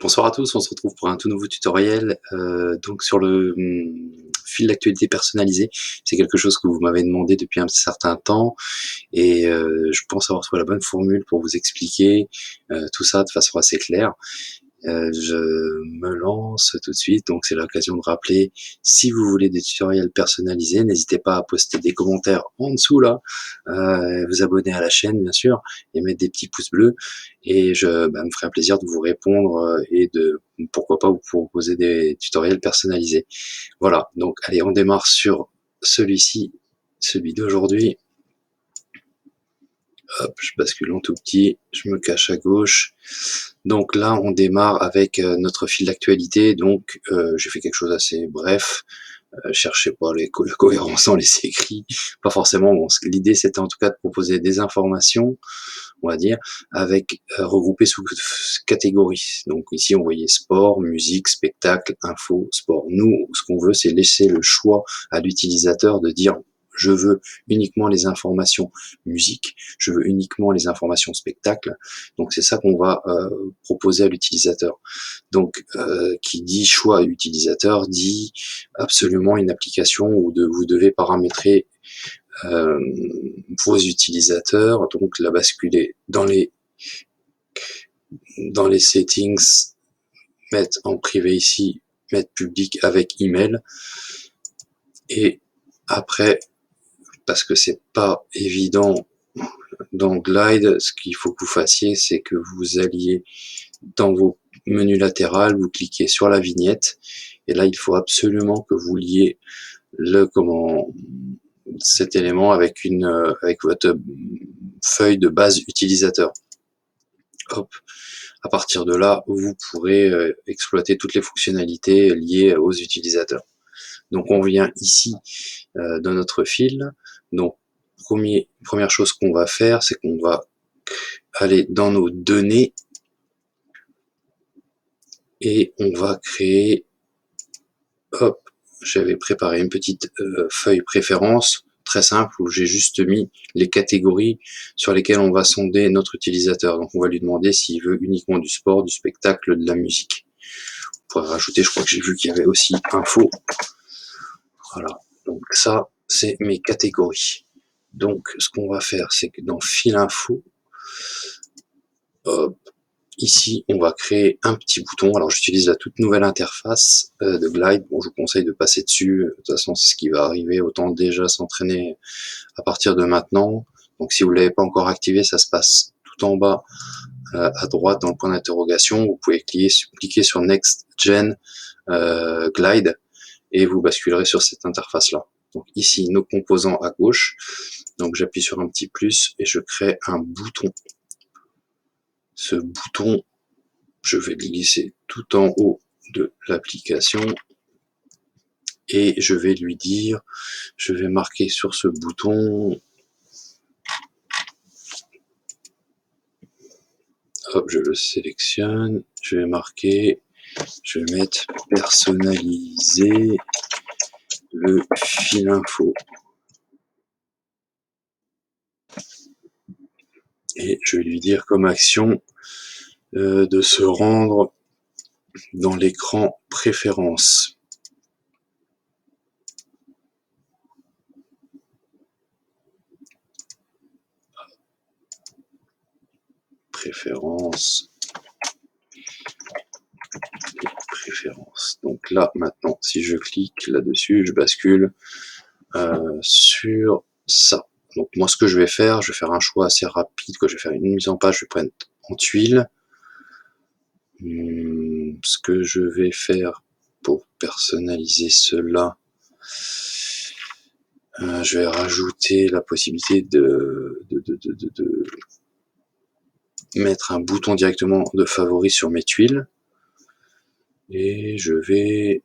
Bonsoir à tous, on se retrouve pour un tout nouveau tutoriel donc sur le fil d'actualité personnalisé. C'est quelque chose que vous m'avez demandé depuis un certain temps et je pense avoir trouvé la bonne formule pour vous expliquer tout ça de façon assez claire. Je me lance tout de suite, donc c'est l'occasion de rappeler, si vous voulez des tutoriels personnalisés, n'hésitez pas à poster des commentaires en dessous là, vous abonner à la chaîne bien sûr, et mettre des petits pouces bleus, et me ferai un plaisir de vous répondre et de, pourquoi pas, vous proposer des tutoriels personnalisés. Voilà, donc allez, on démarre sur celui-ci, celui d'aujourd'hui. Hop, je bascule en tout petit, je me cache à gauche. Donc là, on démarre avec notre fil d'actualité. Donc, j'ai fait quelque chose d'assez bref. Cherchez pas la cohérence dans les écrits. Pas forcément. Bon, l'idée, c'était en tout cas de proposer des informations, on va dire, avec regroupées sous catégories. Donc ici, on voyait sport, musique, spectacle, info, sport. Nous, ce qu'on veut, c'est laisser le choix à l'utilisateur de dire je veux uniquement les informations musique, je veux uniquement les informations spectacle. Donc c'est ça qu'on va proposer à l'utilisateur. Donc qui dit choix utilisateur dit absolument une application où vous devez paramétrer euh, vos utilisateurs, donc la basculer dans les settings, mettre en privé ici, mettre public avec email, et après, parce que c'est pas évident dans Glide, ce qu'il faut que vous fassiez, c'est que vous alliez dans vos menus latérales, vous cliquez sur la vignette, et là il faut absolument que vous liez cet élément avec avec votre feuille de base utilisateur. Hop. À partir de là, vous pourrez exploiter toutes les fonctionnalités liées aux utilisateurs. Donc on vient ici dans notre fil. Donc première chose qu'on va faire, c'est qu'on va aller dans nos données et on va créer, hop, j'avais préparé une petite feuille préférence très simple où j'ai juste mis les catégories sur lesquelles on va sonder notre utilisateur. Donc on va lui demander s'il veut uniquement du sport, du spectacle, de la musique. On pourrait rajouter, je crois que j'ai vu qu'il y avait aussi info. Voilà, donc ça c'est mes catégories. Donc ce qu'on va faire, c'est que dans fil info, hop, ici, on va créer un petit bouton. Alors, j'utilise la toute nouvelle interface de Glide. Bon, je vous conseille de passer dessus. De toute façon, c'est ce qui va arriver. Autant déjà s'entraîner à partir de maintenant. Donc, si vous ne l'avez pas encore activé, ça se passe tout en bas à droite dans le point d'interrogation. Vous pouvez cliquer sur Next Gen Glide et vous basculerez sur cette interface-là. Donc, ici, nos composants à gauche. Donc, j'appuie sur un petit plus et je crée un bouton. Ce bouton, je vais le glisser tout en haut de l'application et je vais lui dire, je vais marquer sur ce bouton, hop, je le sélectionne, je vais marquer, je vais mettre personnaliser le fil info et je vais lui dire comme action de se rendre dans l'écran préférences. Préférences. Donc là, maintenant, si je clique là-dessus, je bascule sur ça. Donc moi, ce que je vais faire un choix assez rapide, que je vais faire une mise en page, je vais prendre en tuile. Ce que je vais faire pour personnaliser cela, je vais rajouter la possibilité de mettre un bouton directement de favori sur mes tuiles. Et je vais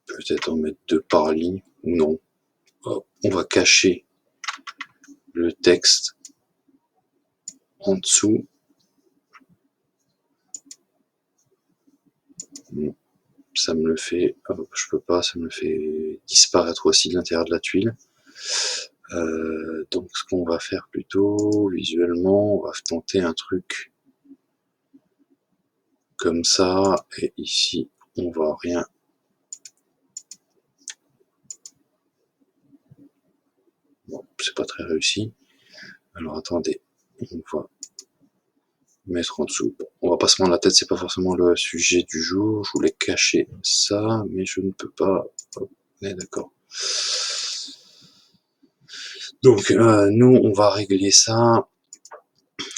peut-être en mettre 2 par ligne, ou non. Hop, on va cacher le texte en dessous. Ça me le fait, hop, je peux pas, ça me le fait disparaître aussi de l'intérieur de la tuile. Donc ce qu'on va faire plutôt, visuellement, on va tenter un truc comme ça, et ici on voit rien. Bon, c'est pas très réussi. Alors attendez, on va mettre en dessous. Bon, on va pas se prendre la tête, c'est pas forcément le sujet du jour. Je voulais cacher ça, mais je ne peux pas. Hop, on est d'accord. Donc nous, on va régler ça.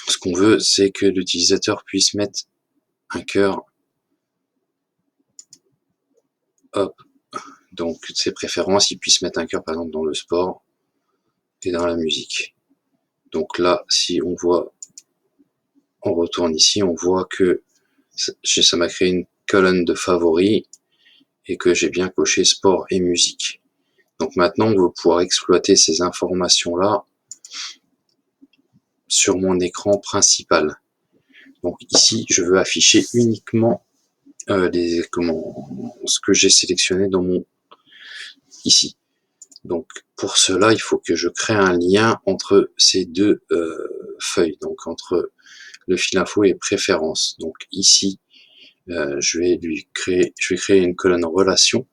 Ce qu'on veut, c'est que l'utilisateur puisse mettre un cœur. Hop. Donc ses préférences, il puisse mettre un cœur par exemple dans le sport et dans la musique. Donc là, si on voit, on retourne ici, on voit que ça m'a créé une colonne de favoris et que j'ai bien coché sport et musique. Donc maintenant, on va pouvoir exploiter ces informations-là sur mon écran principal. Donc ici, je veux afficher uniquement ce que j'ai sélectionné dans mon ici. Donc pour cela, il faut que je crée un lien entre ces deux feuilles, donc entre le fil info et préférences. Donc ici, je vais créer une colonne relation,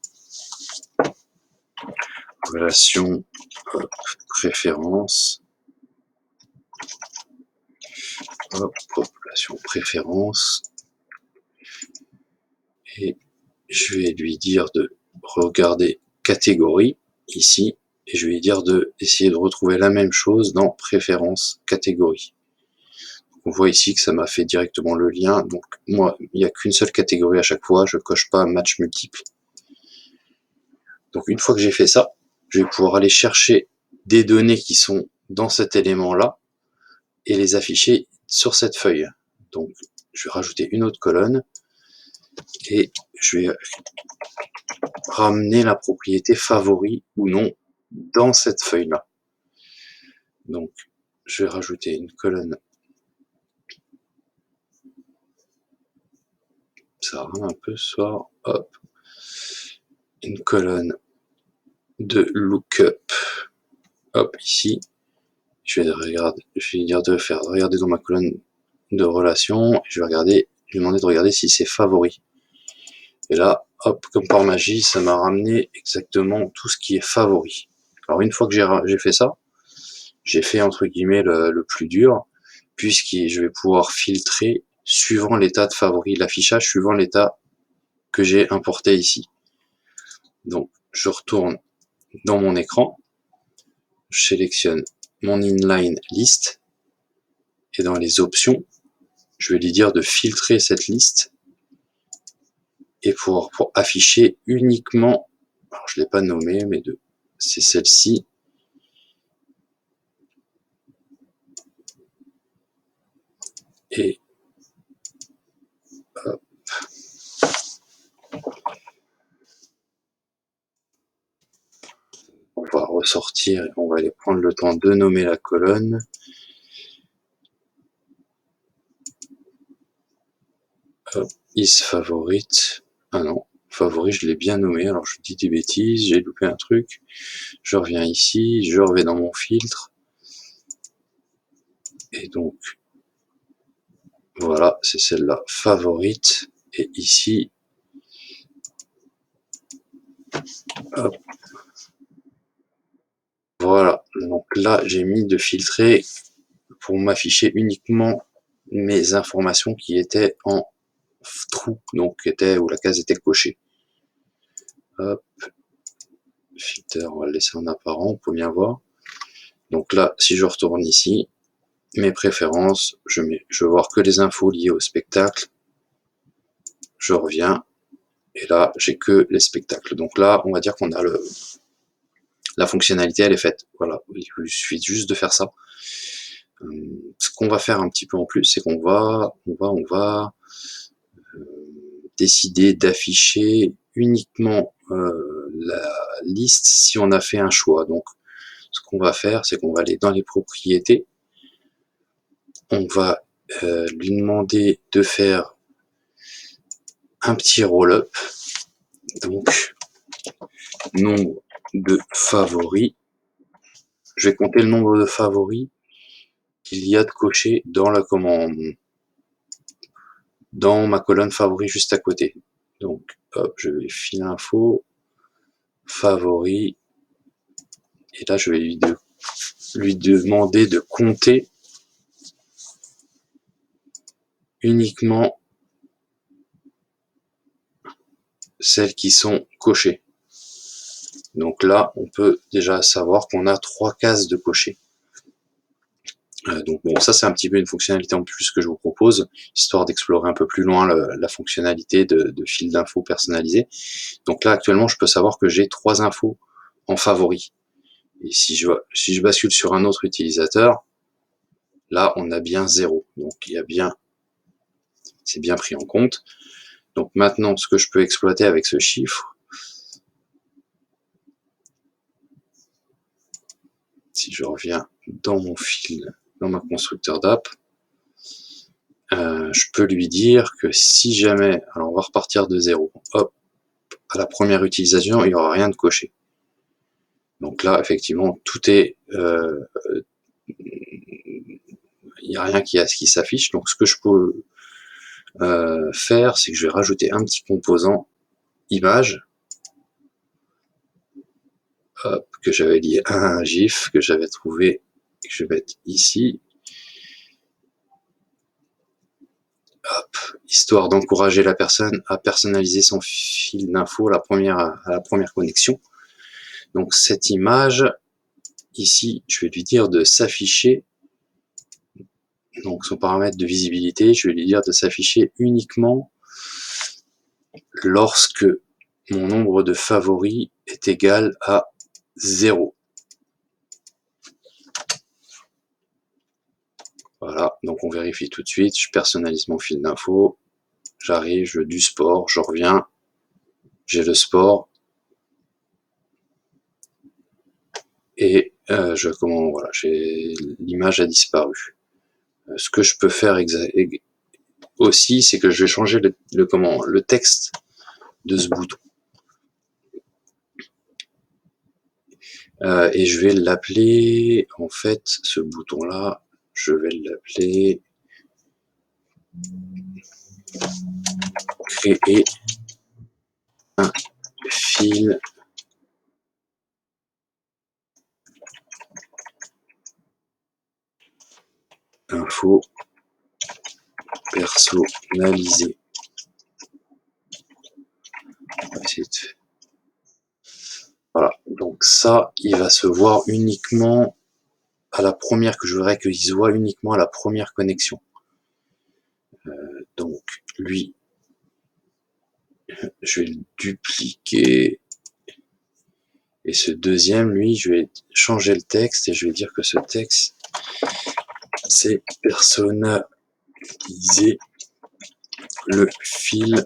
préférence, population préférence, et je vais lui dire de regarder catégorie ici, et je vais lui dire d'essayer de retrouver la même chose dans préférence catégorie. On voit ici que ça m'a fait directement le lien. Donc moi, il n'y a qu'une seule catégorie à chaque fois, je coche pas match multiple. Donc une fois que j'ai fait ça, je vais pouvoir aller chercher des données qui sont dans cet élément-là et les afficher sur cette feuille. Donc je vais rajouter une autre colonne et je vais ramener la propriété favori ou non dans cette feuille-là. Donc je vais rajouter une colonne. Ça rame un peu, soit hop, une colonne de lookup, hop ici. Je vais dire de faire regarder dans ma colonne de relations. Je vais demander de regarder si c'est favori. Et là, hop, comme par magie, ça m'a ramené exactement tout ce qui est favori. Alors une fois que j'ai fait ça, j'ai fait entre guillemets le plus dur, puisque je vais pouvoir filtrer suivant l'état de favori, l'affichage suivant l'état que j'ai importé ici. Donc je retourne dans mon écran, je sélectionne mon inline list, et dans les options, je vais lui dire de filtrer cette liste et pour afficher uniquement, alors je ne l'ai pas nommé, mais c'est celle-ci. Et hop. On va ressortir, on va aller prendre le temps de nommer la colonne. Hop, is favorite. Ah non, favori, je l'ai bien nommé, alors je dis des bêtises, j'ai loupé un truc. Je reviens ici, je reviens dans mon filtre. Et donc, voilà, c'est celle-là, favorite. Et ici, hop. Voilà, donc là, j'ai mis de filtrer pour m'afficher uniquement mes informations qui étaient en trou, donc où la case était cochée. Hop, filter, on va le laisser en apparent pour bien voir. Donc là, si je retourne ici, mes préférences, je veux voir que les infos liées au spectacle. Je reviens, et là, j'ai que les spectacles. Donc là, on va dire qu'on a la fonctionnalité, elle est faite. Voilà, il suffit juste de faire ça. Ce qu'on va faire un petit peu en plus, c'est qu'on va décider d'afficher uniquement la liste si on a fait un choix. Donc, ce qu'on va faire, c'est qu'on va aller dans les propriétés. On va lui demander de faire un petit roll-up. Donc, nombre de favoris. Je vais compter le nombre de favoris qu'il y a de cocher dans la commande. dans ma colonne favori juste à côté. Donc, hop, je vais fil info, favori, et là je vais lui demander de compter uniquement celles qui sont cochées. Donc là, on peut déjà savoir qu'on a 3 cases de cochées. Donc bon, ça c'est un petit peu une fonctionnalité en plus que je vous propose, histoire d'explorer un peu plus loin la fonctionnalité de fil d'infos personnalisé. Donc là actuellement, je peux savoir que j'ai 3 infos en favori. Et si je bascule sur un autre utilisateur, là on a bien 0. Donc c'est bien pris en compte. Donc maintenant, ce que je peux exploiter avec ce chiffre, si je reviens dans mon fil, dans ma constructeur d'app, je peux lui dire que si jamais, alors on va repartir de 0, hop, à la première utilisation, il n'y aura rien de coché. Donc là, effectivement, tout est, il n'y a rien qui s'affiche. Donc ce que je peux faire, c'est que je vais rajouter un petit composant image, hop, que j'avais lié à un GIF que j'avais trouvé, que je vais mettre ici. Hop, histoire d'encourager la personne à personnaliser son fil d'info à la première connexion. Donc cette image, ici, je vais lui dire de s'afficher, donc son paramètre de visibilité, je vais lui dire de s'afficher uniquement lorsque mon nombre de favoris est égal à 0. Voilà, donc on vérifie tout de suite, je personnalise mon fil d'info, j'arrive, je veux du sport, je reviens, j'ai le sport, et voilà, l'image a disparu. Ce que je peux faire aussi, c'est que je vais changer le texte de ce bouton. Et je vais l'appeler, en fait, ce bouton-là, je vais l'appeler créer un fil info personnalisé. Voilà, donc ça, il va se voir uniquement à la première, que je voudrais qu'il se voit uniquement à la première connexion. Donc lui, je vais le dupliquer, et ce deuxième, lui, je vais changer le texte et je vais dire que ce texte, c'est personnaliser le fil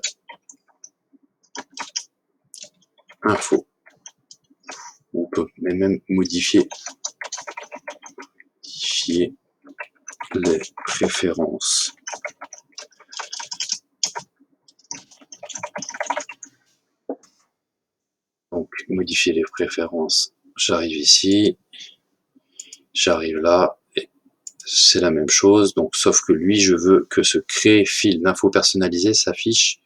info. On peut même modifier les préférences. Donc modifier les préférences, j'arrive ici, j'arrive là, et c'est la même chose, donc sauf que lui, je veux que ce créer fil d'info personnalisé s'affiche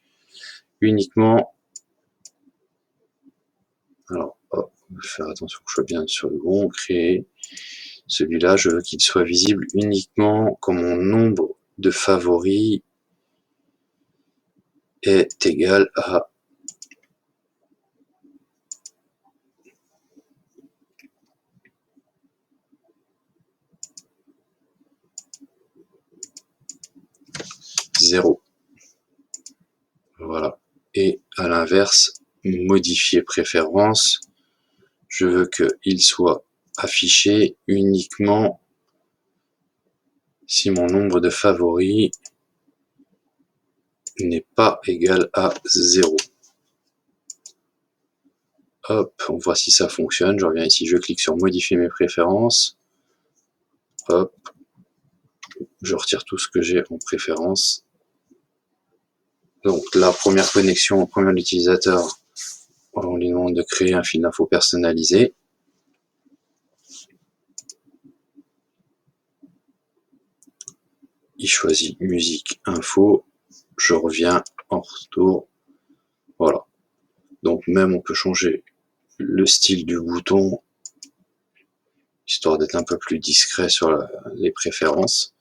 uniquement. Alors, hop, on va faire attention que je sois bien sur le bon, créer. Celui-là, je veux qu'il soit visible uniquement quand mon nombre de favoris est égal à 0. Voilà. Et à l'inverse, modifier préférence, je veux qu'il soit affiché uniquement si mon nombre de favoris n'est pas égal à 0. Hop, on voit si ça fonctionne. Je reviens ici, je clique sur modifier mes préférences. Hop, je retire tout ce que j'ai en préférence. Donc la première connexion au premier utilisateur, on lui demande de créer un fil d'info personnalisé. Il choisit musique info. je reviens en retour. Voilà. Donc même on peut changer le style du bouton, histoire d'être un peu plus discret sur les préférences.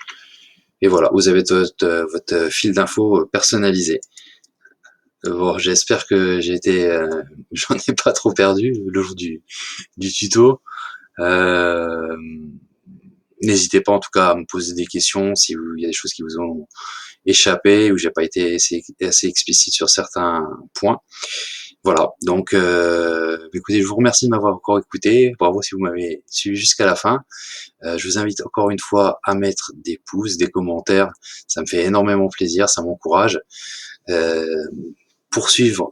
Et voilà, vous avez votre fil d'info personnalisé. Bon, j'espère que j'en ai pas trop perdu le jour du tuto. Euh, N'hésitez pas en tout cas à me poser des questions si il y a des choses qui vous ont échappé ou j'ai pas été assez explicite sur certains points. Voilà, donc écoutez, je vous remercie de m'avoir encore écouté. Bravo si vous m'avez suivi jusqu'à la fin. Je vous invite encore une fois à mettre des pouces, des commentaires. Ça me fait énormément plaisir, ça m'encourage. Euh, poursuivre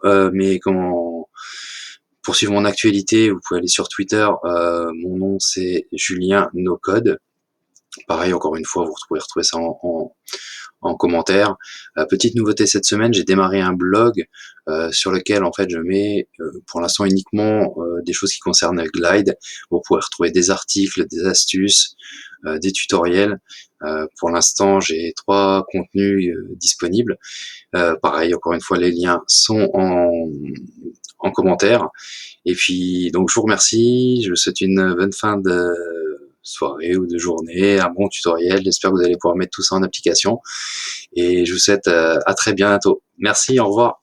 poursuivre mon actualité, vous pouvez aller sur Twitter. Mon nom c'est Julien NoCode. Pareil, encore une fois, vous retrouver ça en commentaire. Petite nouveauté cette semaine, j'ai démarré un blog sur lequel en fait je mets pour l'instant uniquement des choses qui concernent Glide. Vous pouvez retrouver des articles, des astuces, des tutoriels. Pour l'instant, j'ai 3 contenus disponibles. Pareil, encore une fois, les liens sont en commentaire. Et puis, donc, je vous remercie. Je vous souhaite une bonne fin de soirée ou de journée, un bon tutoriel. J'espère que vous allez pouvoir mettre tout ça en application. Et je vous souhaite à très bientôt. Merci, au revoir.